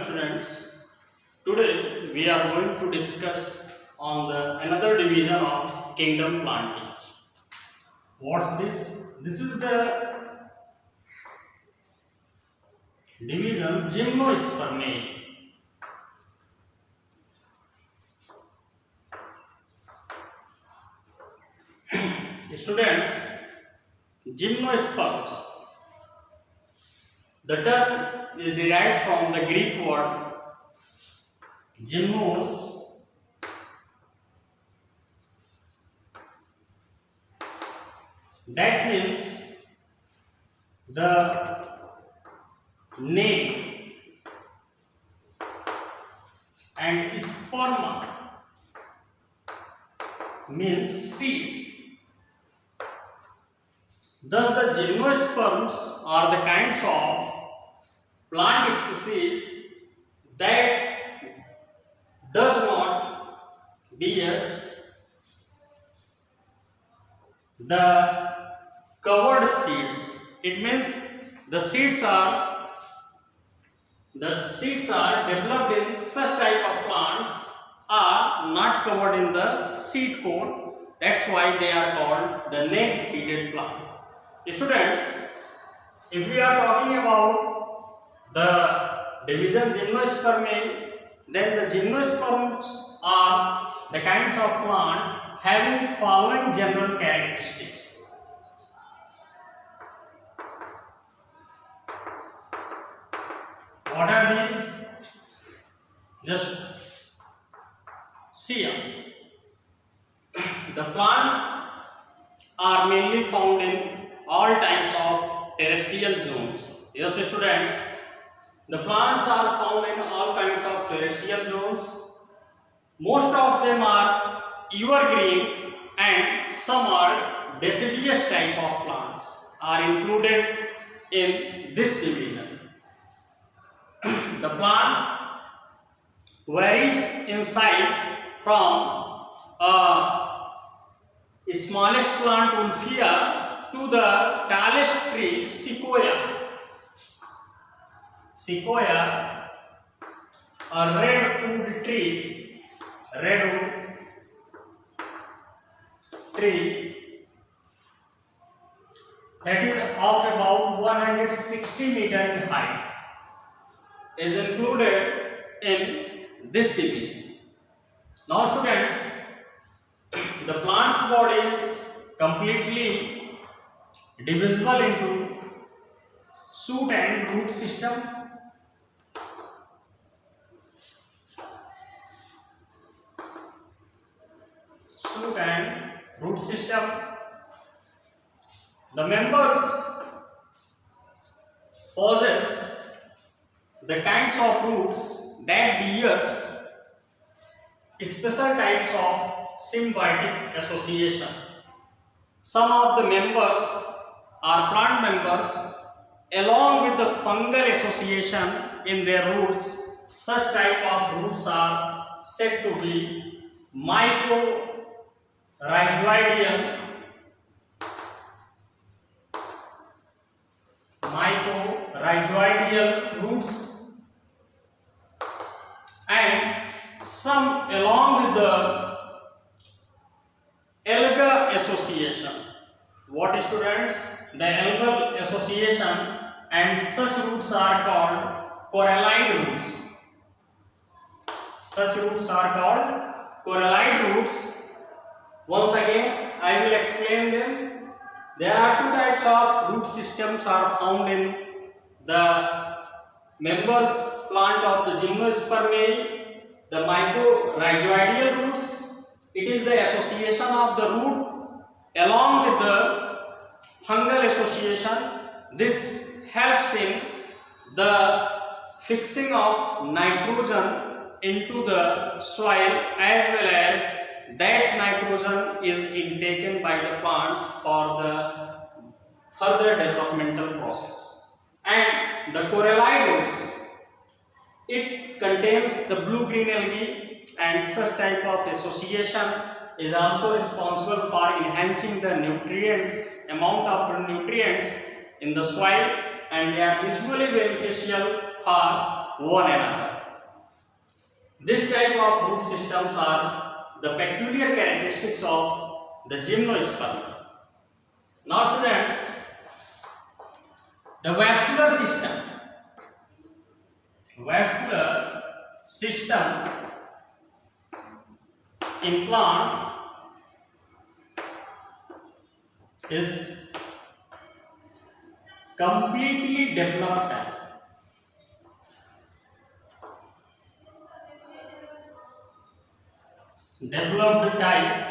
students. Today we are going to discuss on the another division of kingdom planting. What's this? This is the division Gymnospermae. Students, gymnosperms. The term is derived from the Greek word gymnos, that means the name, and sperma means seed. Thus, the gymnosperms are the kinds of plant species that does not bears the covered seeds. It means the seeds are developed in such type of plants are not covered in the seed coat. That's why they are called the naked seeded plant. Students, if we are talking about the division Gymnospermae, then the gymnosperms are the kinds of plant having following general characteristics. What are these? Just see. The plants are mainly found in all types of terrestrial zones. Yes, students, the plants are found in all kinds of terrestrial zones. Most of them are evergreen and some are deciduous type of plants are included in this division. The plants varies in size from smallest plant Wolffia to the tallest tree Sequoia. Sequoia, a redwood tree, that is of about 160 meters in height is included in this division. Now students, the plant's body is completely divisible into shoot and root system. Shoot and root system. The members possess the kinds of roots that bears special types of symbiotic association. Some of the members are plant members along with the fungal association in their roots. Such type of roots are said to be mycorrhizoidal roots, and some along with the algal association. What students? The algal association, and such roots are called coralline roots. Such roots are called coralline roots. Once again, I will explain them. There are two types of root systems are found in the members plant of the Gymnospermae. The mycorrhizoidal roots, it is the association of the root along with the fungal association. This helps in the fixing of nitrogen into the soil, as well as that nitrogen is intaken by the plants for the further developmental process. And the coralline roots, it contains the blue-green algae, and such type of association is also responsible for enhancing the amount of nutrients in the soil, and they are mutually beneficial for one another. This type of root systems are the peculiar characteristics of the gymnosperm. Now students, the vascular system in plant is completely developed type.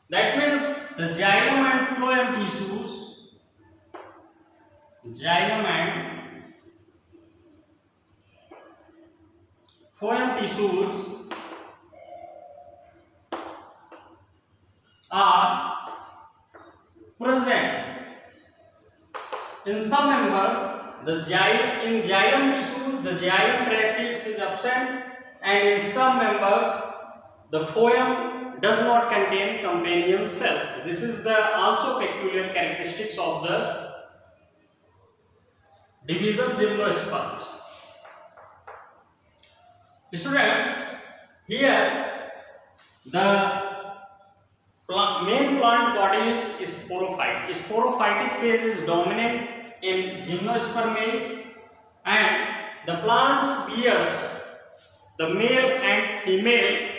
That means the xylem and phloem tissues are present in some member. In xylem tissues, the xylem trachea is absent, and in some members, the phloem does not contain companion cells. This is the also peculiar characteristics of the division gymnosperms. Students, here the main plant body is sporophyte. Sporophytic phase is dominant in gymnospermae, and the plants bears the male and female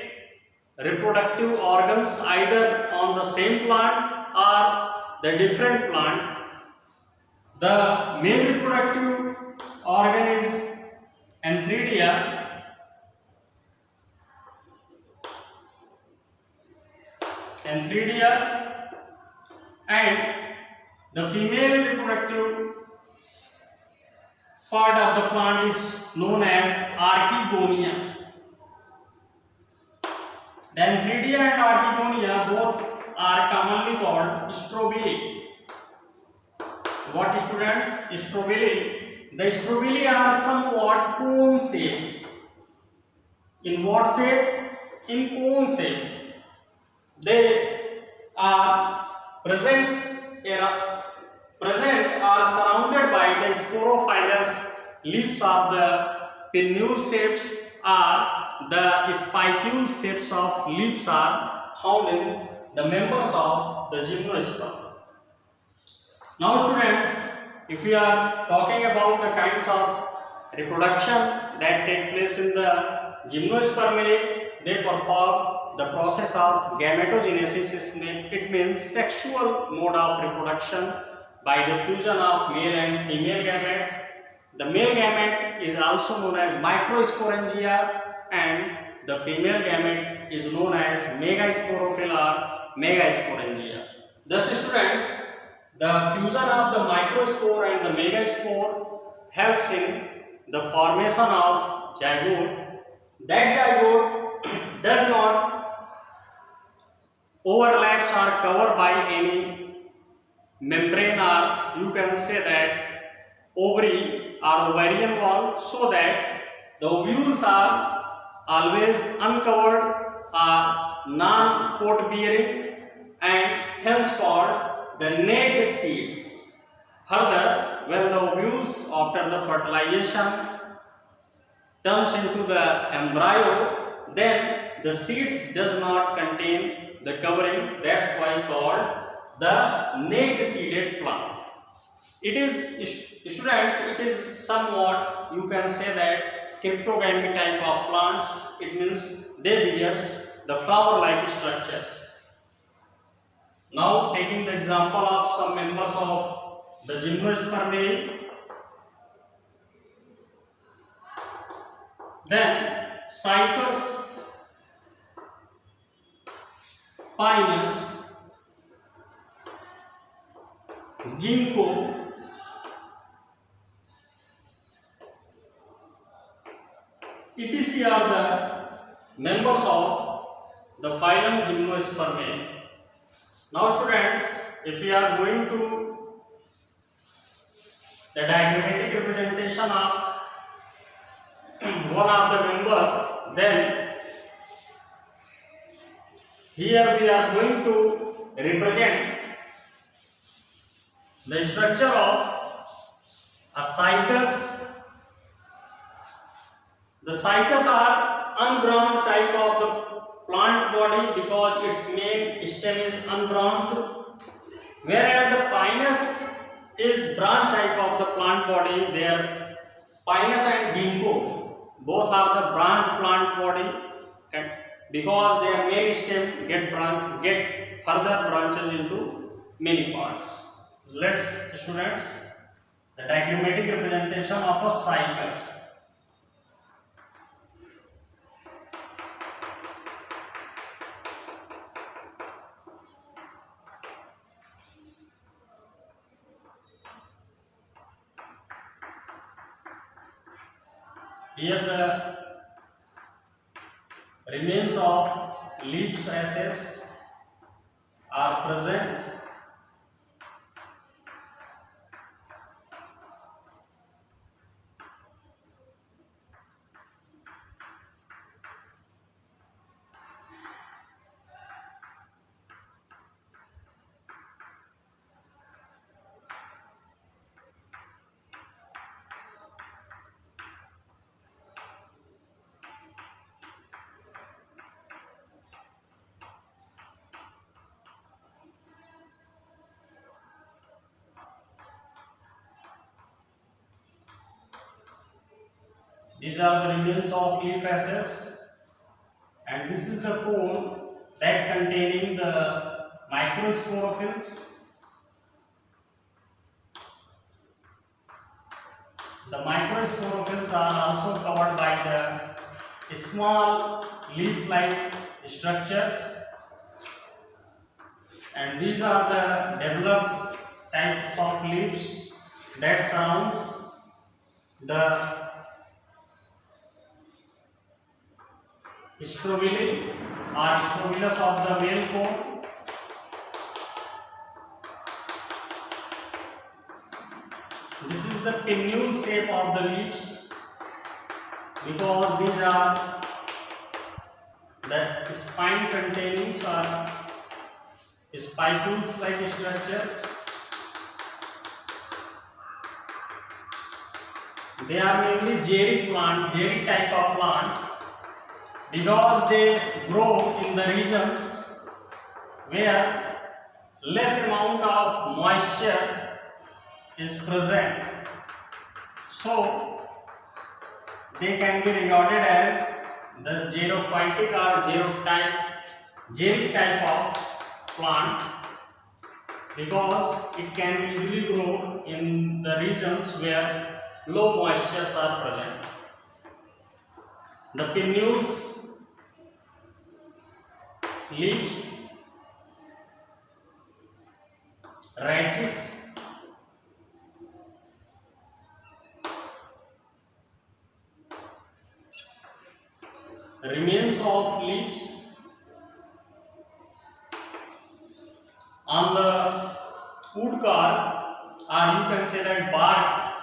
reproductive organs either on the same plant or the different plant. The male reproductive organ is antheridia, and the female reproductive part of the plant is known as archegonia. The antheridia and archegonia both are commonly called strobili. What students? Strobili. The strobili are somewhat cone shaped. In what shape? In cone shape. They are present or surrounded by the sporophylous leaves of the pinule shapes, or the spicule shapes of leaves are found in the members of the gymnosperm. Now students, if we are talking about the kinds of reproduction that take place in the gymnospermae, they perform the process of gametogenesis. It means sexual mode of reproduction by the fusion of male and female gametes. The male gamete is also known as microsporangia, and the female gamete is known as megasporophyll or megasporangia. Thus students, the fusion of the microspore and the megaspore helps in the formation of zygote. That zygote does not overlaps or covered by any membrane, or you can say that ovary or ovarian wall, so that the ovules are always uncovered or non-coat bearing, and hence called the naked seed. Further, when the ovules after the fertilization turns into the embryo, then the seeds does not contain the covering. That's why called the naked seeded plant. It is, students, it is somewhat, you can say that, cryptogamy type of plants. It means they bears the flower like structures. Now taking the example of some members of the gymnospermae, then Cyprus pinus, ginkgo, etc. are the members of the phylum Gymnospermae. Now students, if we are going to the diagrammatic representation of one of the member, then here we are going to represent the structure of a cycles The cycas are unbranched type of the plant body because its main stem is unbranched, whereas the pinus is branch type of the plant body. Their pinus and ginkgo both are the branch plant body, and because their main stem get further branches into many parts. Let's students, the diagrammatic representation of a cycas. Here the remains of leaves ashes are present. These are the remains of leaf ashes, and this is the cone that containing the microsporophylls. The microsporophylls are also covered by the small leaf-like structures, and these are the developed types of leaves that surrounds the strobili or strobilus of the male cone. This is the pinnule shape of the leaves because these are the spine containing or spicules like structures. They are mainly jeric type of plants because they grow in the regions where less amount of moisture is present, so they can be regarded as the xerophytic or jeric type of plant because it can easily grow in the regions where low moistures are present. The pinnules leaves, rachis, remains of leaves on the wood car, or you can say that bark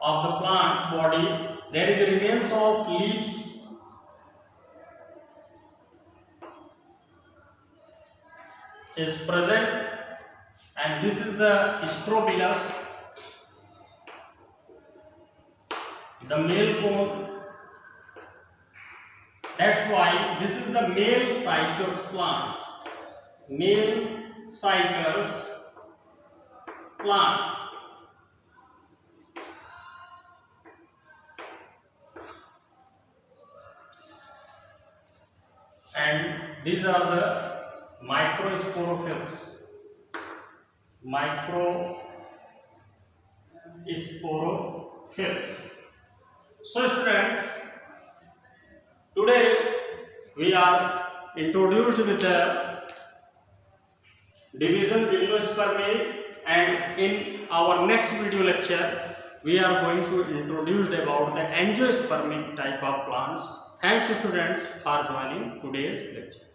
of the plant body, there is a remains of leaves is present, and this is the strobilus, the male cone. That's why this is the male cycas plant. Male cycas plant. And these are the microsporophylls. So students, today we are introduced with the division gymnospermae, and in our next video lecture we are going to introduce about the angiospermic type of plants. Thanks students for joining today's lecture.